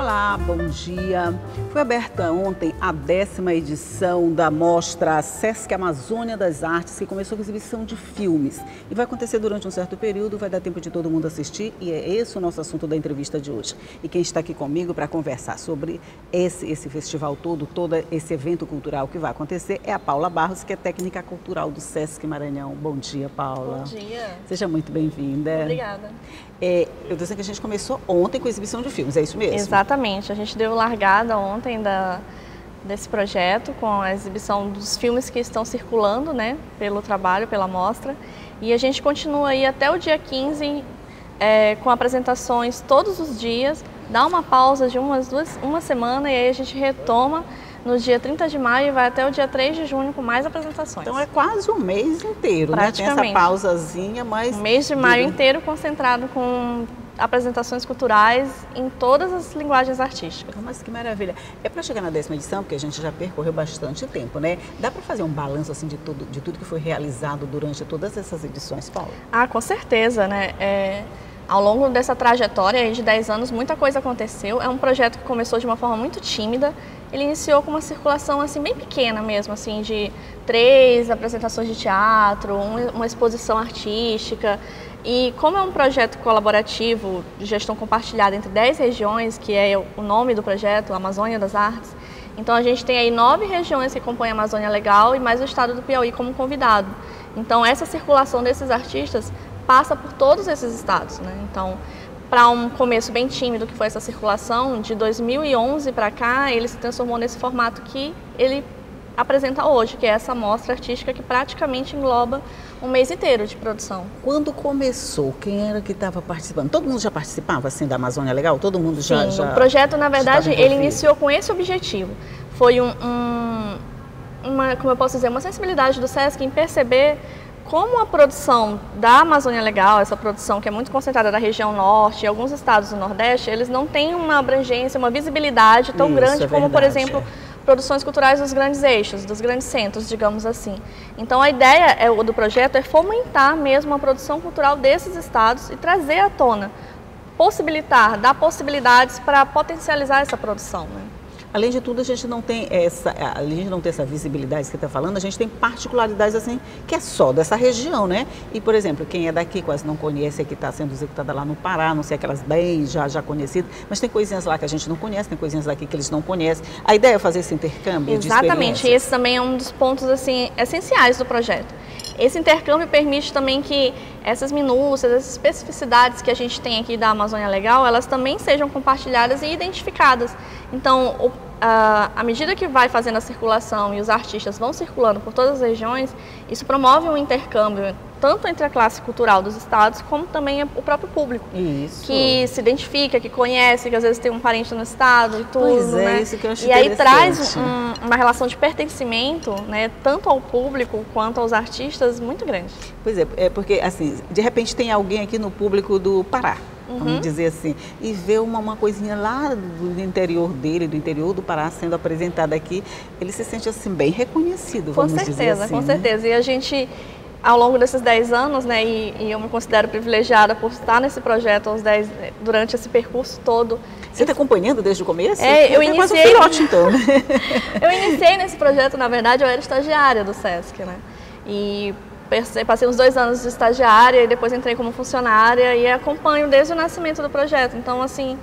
Olá, bom dia. Foi aberta ontem a 10ª edição da mostra Sesc Amazônia das Artes, que começou com exibição de filmes. E vai acontecer durante um certo período, vai dar tempo de todo mundo assistir, e é esse o nosso assunto da entrevista de hoje. E quem está aqui comigo para conversar sobre esse festival todo esse evento cultural que vai acontecer, é a Paula Barros, que é técnica cultural do Sesc Maranhão. Bom dia, Paula. Bom dia. Seja muito bem-vinda. Obrigada. Eu estou dizendo que a gente começou ontem com a exibição de filmes, é isso mesmo? Exatamente. A gente deu largada ontem desse projeto com a exibição dos filmes que estão circulando, né, pelo trabalho, pela mostra. E a gente continua aí até o dia 15 com apresentações todos os dias, dá uma pausa de uma semana e aí a gente retoma no dia 30 de maio e vai até o dia 3 de junho com mais apresentações. Então é quase um mês inteiro, né? Tem essa pausazinha, mas... O mês de maio inteiro concentrado com apresentações culturais em todas as linguagens artísticas. Mas que maravilha. É para chegar na 10ª edição, porque a gente já percorreu bastante tempo, né? Dá para fazer um balanço assim de tudo que foi realizado durante todas essas edições, Paula? Ah, com certeza, né? Ao longo dessa trajetória aí de 10 anos, muita coisa aconteceu. É um projeto que começou de uma forma muito tímida. Ele iniciou com uma circulação assim bem pequena mesmo, assim, de 3 apresentações de teatro, uma exposição artística. E como é um projeto colaborativo de gestão compartilhada entre 10 regiões, que é o nome do projeto, Amazônia das Artes, então a gente tem aí 9 regiões que compõem a Amazônia Legal e mais o estado do Piauí como convidado. Então essa circulação desses artistas passa por todos esses estados, né? Então, para um começo bem tímido que foi essa circulação, de 2011 para cá, ele se transformou nesse formato que ele apresenta hoje, que é essa mostra artística que praticamente engloba um mês inteiro de produção. Quando começou, quem era que estava participando? Todo mundo já participava assim da Amazônia Legal? Todo mundo já? Sim, o projeto, na verdade, ele iniciou com esse objetivo. Foi como eu posso dizer, uma sensibilidade do Sesc em perceber como a produção da Amazônia Legal, essa produção que é muito concentrada na região norte e alguns estados do Nordeste, eles não têm uma abrangência, uma visibilidade tão grande como, por exemplo, produções culturais dos grandes eixos, dos grandes centros, digamos assim. Então a ideia do projeto é fomentar mesmo a produção cultural desses estados e trazer à tona, dar possibilidades para potencializar essa produção, né? Além de tudo, a gente não tem além de não ter essa visibilidade que você está falando, a gente tem particularidades assim, que é só dessa região, né? E, por exemplo, quem é daqui quase não conhece, que está sendo executada lá no Pará, não sei, aquelas bem já conhecidas, mas tem coisinhas lá que a gente não conhece, tem coisinhas daqui que eles não conhecem. A ideia é fazer esse intercâmbio de experiências. Exatamente, esse também é um dos pontos assim, essenciais do projeto. Esse intercâmbio permite também que essas minúcias, essas especificidades que a gente tem aqui da Amazônia Legal, elas também sejam compartilhadas e identificadas. Então, à medida que vai fazendo a circulação e os artistas vão circulando por todas as regiões, isso promove um intercâmbio tanto entre a classe cultural dos estados, como também o próprio público. Isso. Que se identifica, que conhece, que às vezes tem um parente no estado e tudo, pois é, né? Isso que eu acho e aí traz uma relação de pertencimento, né, tanto ao público quanto aos artistas, muito grande. Pois é, porque assim, de repente tem alguém aqui no público do Pará, vamos dizer assim, e vê uma coisinha lá do interior dele, do interior do Pará sendo apresentada aqui, ele se sente assim bem reconhecido, vamos dizer assim. Com certeza. E a gente, ao longo desses 10 anos, né, e eu me considero privilegiada por estar nesse projeto durante esse percurso todo. Você está acompanhando desde o começo? Eu iniciei... quase um filhote, então, né? Eu iniciei nesse projeto, na verdade, eu era estagiária do Sesc, né? E passei uns 2 anos de estagiária e depois entrei como funcionária e acompanho desde o nascimento do projeto. Então, assim,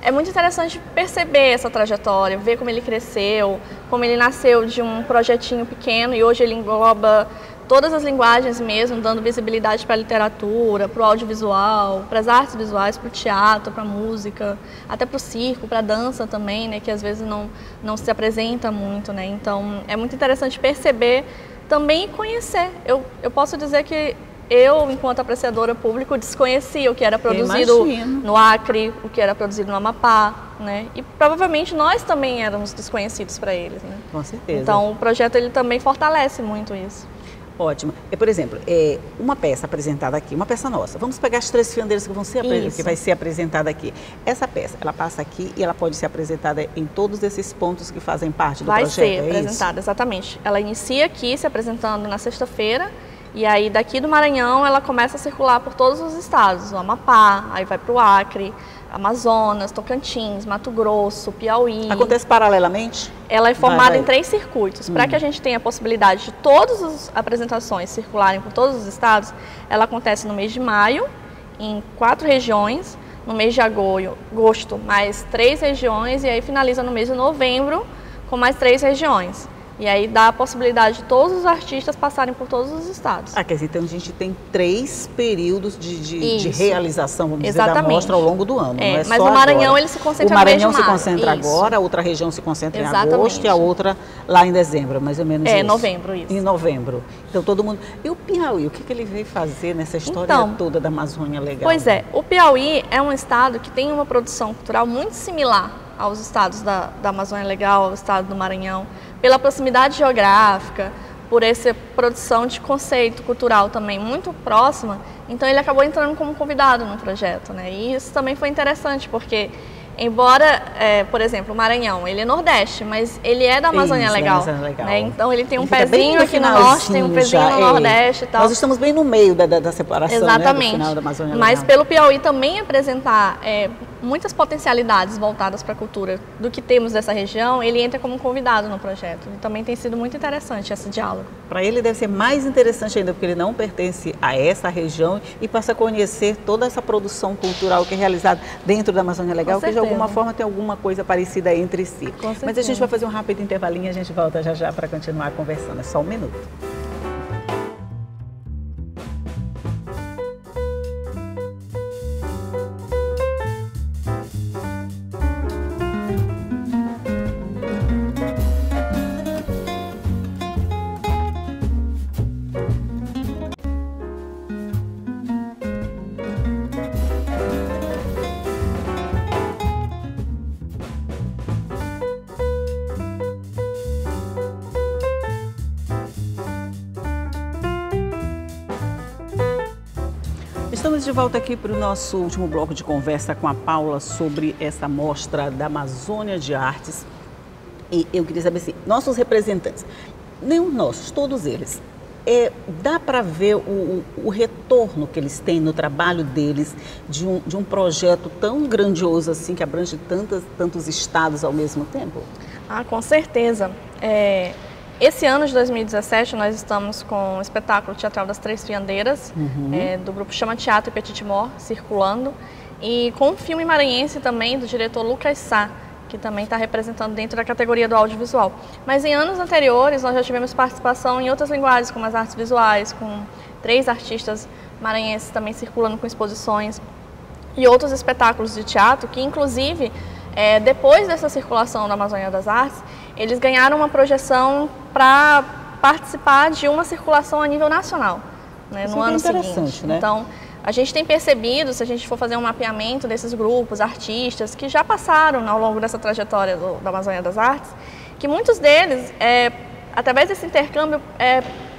é muito interessante perceber essa trajetória, ver como ele cresceu, como ele nasceu de um projetinho pequeno e hoje ele engloba todas as linguagens mesmo, dando visibilidade para a literatura, para o audiovisual, para as artes visuais, para o teatro, para a música, até para o circo, para a dança também, né, que às vezes não se apresenta muito, né? Então, é muito interessante perceber também e conhecer. Eu posso dizer que eu, enquanto apreciadora pública, desconhecia o que era produzido no Acre, o que era produzido no Amapá, né? E provavelmente nós também éramos desconhecidos para eles, né? Com certeza. Então o projeto ele também fortalece muito isso. Ótimo. Por exemplo, uma peça apresentada aqui, uma peça nossa. Vamos pegar as 3 fiandeiras que vai ser apresentada aqui. Essa peça, ela passa aqui e ela pode ser apresentada em todos esses pontos que fazem parte do projeto, Vai ser apresentada, exatamente. Ela inicia aqui, se apresentando na sexta-feira, E aí daqui do Maranhão ela começa a circular por todos os estados, o Amapá, aí vai para o Acre, Amazonas, Tocantins, Mato Grosso, Piauí. Acontece paralelamente? Ela é formada em 3 circuitos. Para que a gente tenha a possibilidade de todas as apresentações circularem por todos os estados, ela acontece no mês de maio, em 4 regiões, no mês de agosto, mais 3 regiões, e aí finaliza no mês de novembro com mais 3 regiões. E aí dá a possibilidade de todos os artistas passarem por todos os estados. Quer dizer, então a gente tem 3 períodos de realização, vamos dizer, da mostra ao longo do ano. Não é mas só o Maranhão agora. ele se concentra no mês de maio. O Maranhão se maio. concentra agora, a outra região se concentra em agosto e a outra lá em dezembro, mais ou menos isso. Novembro, isso. Em novembro. Então todo mundo... E o Piauí, o que ele veio fazer nessa história toda da Amazônia Legal? Pois é, o Piauí é um estado que tem uma produção cultural muito similar aos estados da Amazônia Legal, ao estado do Maranhão, pela proximidade geográfica, por essa produção de conceito cultural também muito próxima. Então ele acabou entrando como convidado no projeto, né? E isso também foi interessante, porque embora, por exemplo, o Maranhão, ele é Nordeste, mas ele é da Amazônia Legal. Né? Então ele tem um pezinho aqui no Norte, tem um pezinho no Nordeste e tal. Nós estamos bem no meio da separação, exatamente, né, do final da Amazônia Legal. Mas pelo Piauí também apresentar muitas potencialidades voltadas para a cultura do que temos dessa região, ele entra como convidado no projeto. E também tem sido muito interessante esse diálogo. Para ele deve ser mais interessante ainda, porque ele não pertence a essa região e passa a conhecer toda essa produção cultural que é realizada dentro da Amazônia Legal, que de alguma forma tem alguma coisa parecida entre si. Mas a gente vai fazer um rápido intervalinho e a gente volta já já para continuar conversando. É só um minuto. Estamos de volta aqui para o nosso último bloco de conversa com a Paula sobre essa mostra da Amazônia de Artes. E eu queria saber assim, nossos representantes, nenhum nossos, todos eles, dá para ver o retorno que eles têm no trabalho deles de um projeto tão grandioso assim, que abrange tantos estados ao mesmo tempo? Com certeza. Esse ano de 2017 nós estamos com o espetáculo teatral das Três Fiandeiras, do grupo Chama Teatro e Petit Mor, circulando, e com um filme maranhense também do diretor Lucas Sá, que também está representando dentro da categoria do audiovisual. Mas em anos anteriores nós já tivemos participação em outras linguagens, como as artes visuais, com 3 artistas maranhenses também circulando com exposições e outros espetáculos de teatro, que inclusive depois dessa circulação da Amazônia das Artes, eles ganharam uma projeção para participar de uma circulação a nível nacional, né, no ano seguinte. Né? Então, a gente tem percebido, se a gente for fazer um mapeamento desses grupos, artistas, que já passaram ao longo dessa trajetória da Amazônia das Artes, que muitos deles, através desse intercâmbio,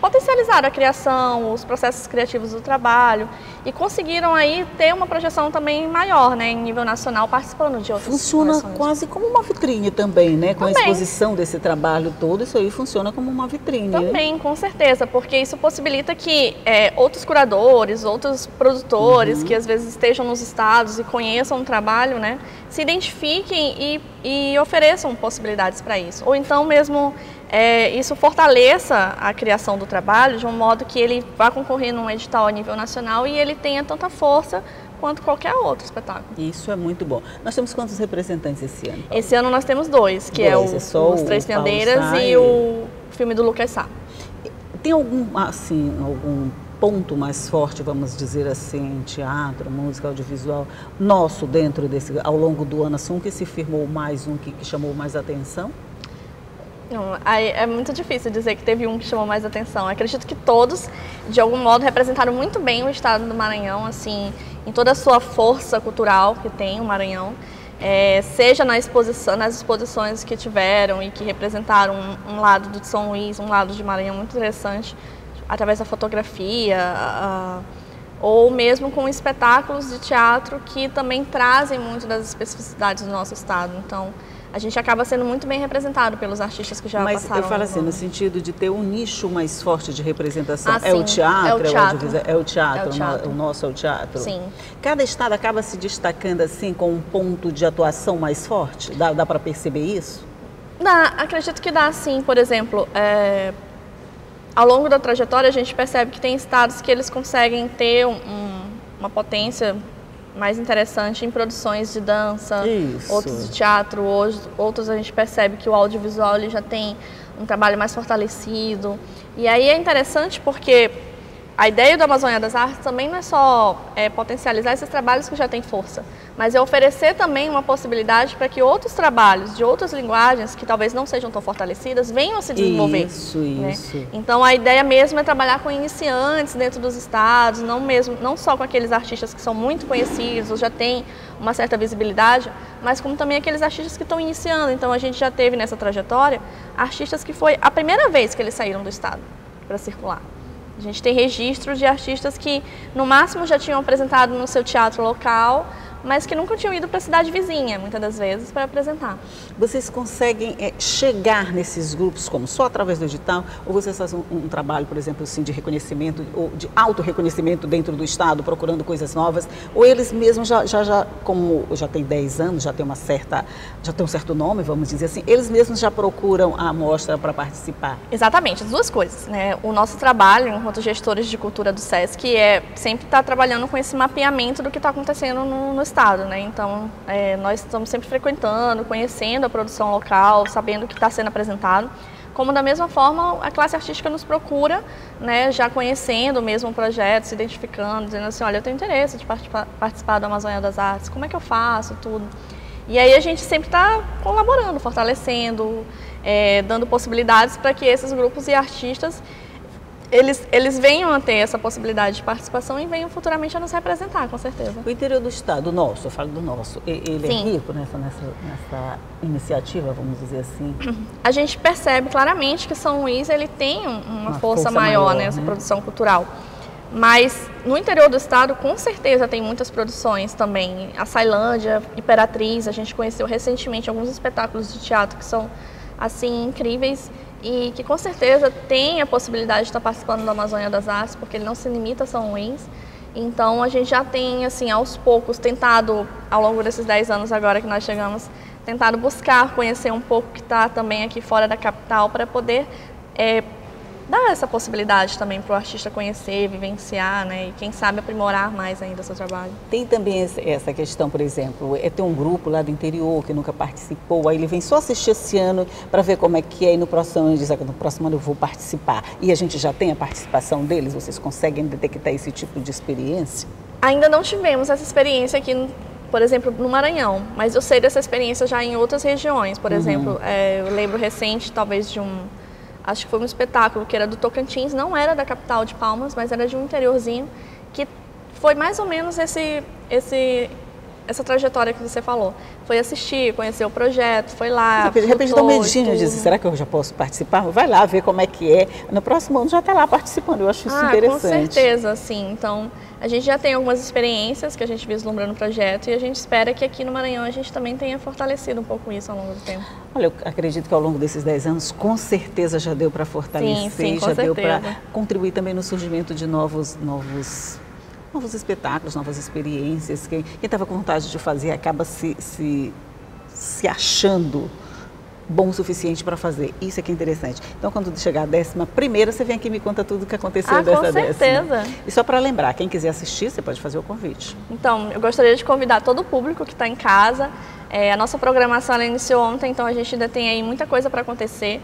potencializaram a criação, os processos criativos do trabalho e conseguiram aí ter uma projeção também maior, né, em nível nacional, participando de outras Funciona quase como uma vitrine também, né? Com a exposição desse trabalho todo, isso aí funciona como uma vitrine. Também, com certeza, porque isso possibilita que outros curadores, outros produtores que às vezes estejam nos estados e conheçam o trabalho, né, se identifiquem e ofereçam possibilidades para isso. Ou então mesmo isso fortaleça a criação do trabalho de um modo que ele vá concorrer num edital a nível nacional e ele tenha tanta força quanto qualquer outro espetáculo. Isso é muito bom. Nós temos quantos representantes esse ano, Paula? Esse ano nós temos 2, que os Três Fiandeiras e o filme do Lucas Sá. Tem algum ponto mais forte, vamos dizer assim, teatro, música, audiovisual, nosso dentro desse, ao longo do ano, assim, que se firmou mais, que chamou mais atenção? Não, é muito difícil dizer que teve um que chamou mais atenção. Eu acredito que todos, de algum modo, representaram muito bem o estado do Maranhão, assim, em toda a sua força cultural que tem o Maranhão, seja nas exposições que tiveram e que representaram um lado de São Luís, um lado de Maranhão muito interessante, através da fotografia, ou mesmo com espetáculos de teatro que também trazem muito das especificidades do nosso estado. Então, a gente acaba sendo muito bem representado pelos artistas que já passaram. Mas eu falo assim, no sentido de ter um nicho mais forte de representação. Ah, é o teatro? É o teatro. O nosso é o teatro? Sim. Cada estado acaba se destacando assim com um ponto de atuação mais forte? Dá para perceber isso? Acredito que dá sim. Por exemplo, ao longo da trajetória a gente percebe que tem estados que eles conseguem ter uma potência mais interessante em produções de dança, outros de teatro, outros a gente percebe que o audiovisual ele já tem um trabalho mais fortalecido. E aí é interessante porque a ideia do Amazônia das Artes também não é só potencializar esses trabalhos que já têm força, mas é oferecer também uma possibilidade para que outros trabalhos de outras linguagens, que talvez não sejam tão fortalecidas, venham a se desenvolver. Isso. Então a ideia mesmo é trabalhar com iniciantes dentro dos estados, não só com aqueles artistas que são muito conhecidos, ou já têm uma certa visibilidade, mas como também aqueles artistas que estão iniciando. Então a gente já teve nessa trajetória artistas que foi a primeira vez que eles saíram do estado para circular. A gente tem registros de artistas que, no máximo, já tinham apresentado no seu teatro local, mas que nunca tinham ido para a cidade vizinha, muitas das vezes, para apresentar. Vocês conseguem chegar nesses grupos como só através do digital? Ou vocês fazem um trabalho, por exemplo, assim, de reconhecimento, ou de autorreconhecimento dentro do Estado, procurando coisas novas? Ou eles mesmos como já tem 10 anos, já tem um certo nome, vamos dizer assim, eles mesmos já procuram a amostra para participar? Exatamente, as duas coisas, né? O nosso trabalho, enquanto gestores de cultura do SESC, sempre estar trabalhando com esse mapeamento do que está acontecendo no Estado, né? Então, nós estamos sempre frequentando, conhecendo a produção local, sabendo o que está sendo apresentado. Como da mesma forma, a classe artística nos procura, né, já conhecendo mesmo o projeto, se identificando, dizendo assim, olha, eu tenho interesse de participar do Amazônia das Artes, como é que eu faço, tudo. E aí a gente sempre está colaborando, fortalecendo, dando possibilidades para que esses grupos e artistas eles venham a ter essa possibilidade de participação e venham futuramente a nos representar, com certeza. O interior do estado, o nosso, eu falo do nosso, ele Sim. é rico nessa iniciativa, vamos dizer assim? A gente percebe claramente que São Luís ele tem uma força maior nessa produção cultural. Mas no interior do estado, com certeza, tem muitas produções também. A Sailândia, Imperatriz, a gente conheceu recentemente alguns espetáculos de teatro que são assim incríveis e que com certeza tem a possibilidade de estar participando da Amazônia das Artes, porque ele não se limita a São Luís. Então a gente já tem, assim, aos poucos, tentado, ao longo desses 10 anos agora que nós chegamos, tentado buscar conhecer um pouco o que está também aqui fora da capital para poder dar essa possibilidade também para o artista conhecer, vivenciar, né, e quem sabe aprimorar mais ainda o seu trabalho. Tem também essa questão, por exemplo, tem um grupo lá do interior que nunca participou, aí ele vem só assistir esse ano para ver como é que é, e no próximo ano diz, no próximo ano eu vou participar. E a gente já tem a participação deles? Vocês conseguem detectar esse tipo de experiência? Ainda não tivemos essa experiência aqui, por exemplo, no Maranhão, mas eu sei dessa experiência já em outras regiões. Por exemplo, eu lembro recente, talvez acho que foi um espetáculo que era do Tocantins, não era da capital de Palmas, mas era de um interiorzinho, que foi mais ou menos essa trajetória que você falou. Foi assistir, conhecer o projeto, foi lá. De repente dá um medinho, diz, será que eu já posso participar? Vai lá ver como é que é. No próximo ano já está lá participando, eu acho isso interessante. Com certeza, sim. Então, a gente já tem algumas experiências que a gente vislumbra no projeto e a gente espera que aqui no Maranhão a gente também tenha fortalecido um pouco isso ao longo do tempo. Olha, eu acredito que ao longo desses 10 anos, com certeza já deu para fortalecer, sim, já deu para contribuir também no surgimento de novos espetáculos, novas experiências. Quem estava com vontade de fazer acaba se achando bom o suficiente para fazer. Isso é que é interessante. Então, quando chegar a 11ª, você vem aqui e me conta tudo o que aconteceu dessa 10ª. Com certeza. E só para lembrar, quem quiser assistir, você pode fazer o convite. Então, eu gostaria de convidar todo o público que está em casa. A nossa programação ela iniciou ontem, então a gente ainda tem aí muita coisa para acontecer.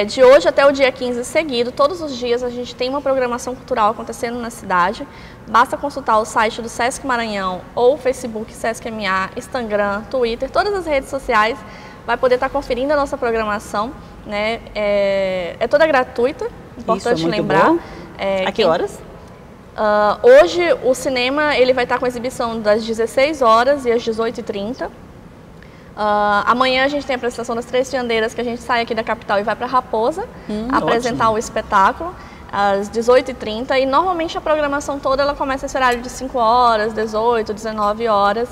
De hoje até o dia 15 seguido, todos os dias a gente tem uma programação cultural acontecendo na cidade. Basta consultar o site do Sesc Maranhão ou o Facebook Sesc MA, Instagram, Twitter, todas as redes sociais. Vai poder estar conferindo a nossa programação, né? É toda gratuita, importante lembrar. A que horas? Hoje o cinema ele vai estar com exibição das 16 horas e às 18h30. Amanhã a gente tem a apresentação das 3 Fiandeiras, que a gente sai aqui da capital e vai para Raposa apresentar ótimo. O espetáculo às 18h30 e normalmente a programação toda ela começa esse horário de 5 horas, 18, 19 horas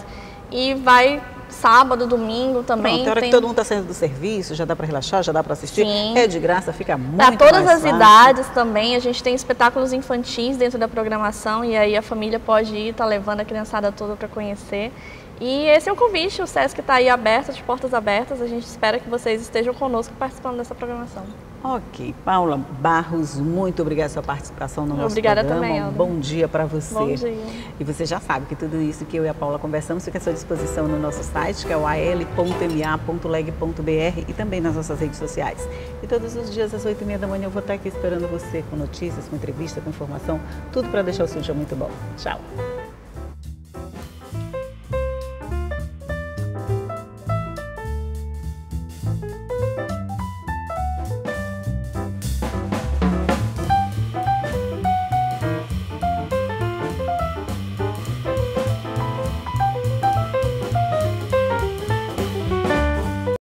e vai sábado, domingo também. Tem hora que todo mundo está saindo do serviço, já dá para relaxar, já dá para assistir. Sim. É de graça, fica muito mais fácil. Para todas as fácil. idades também, a gente tem espetáculos infantis dentro da programação e aí a família pode ir, tá levando a criançada toda para conhecer. E esse é o convite, o Sesc está aí aberto, de portas abertas, a gente espera que vocês estejam conosco participando dessa programação. Ok, Paula Barros, muito obrigada pela sua participação no nosso Obrigada programa. também, Um Alda. bom dia para você. Bom dia. E você já sabe que tudo isso que eu e a Paula conversamos fica à sua disposição no nosso site, que é o al.ma.leg.br e também nas nossas redes sociais. E todos os dias às 8h30 da manhã eu vou estar aqui esperando você com notícias, com entrevista, com informação, tudo para deixar o seu dia muito bom. Tchau!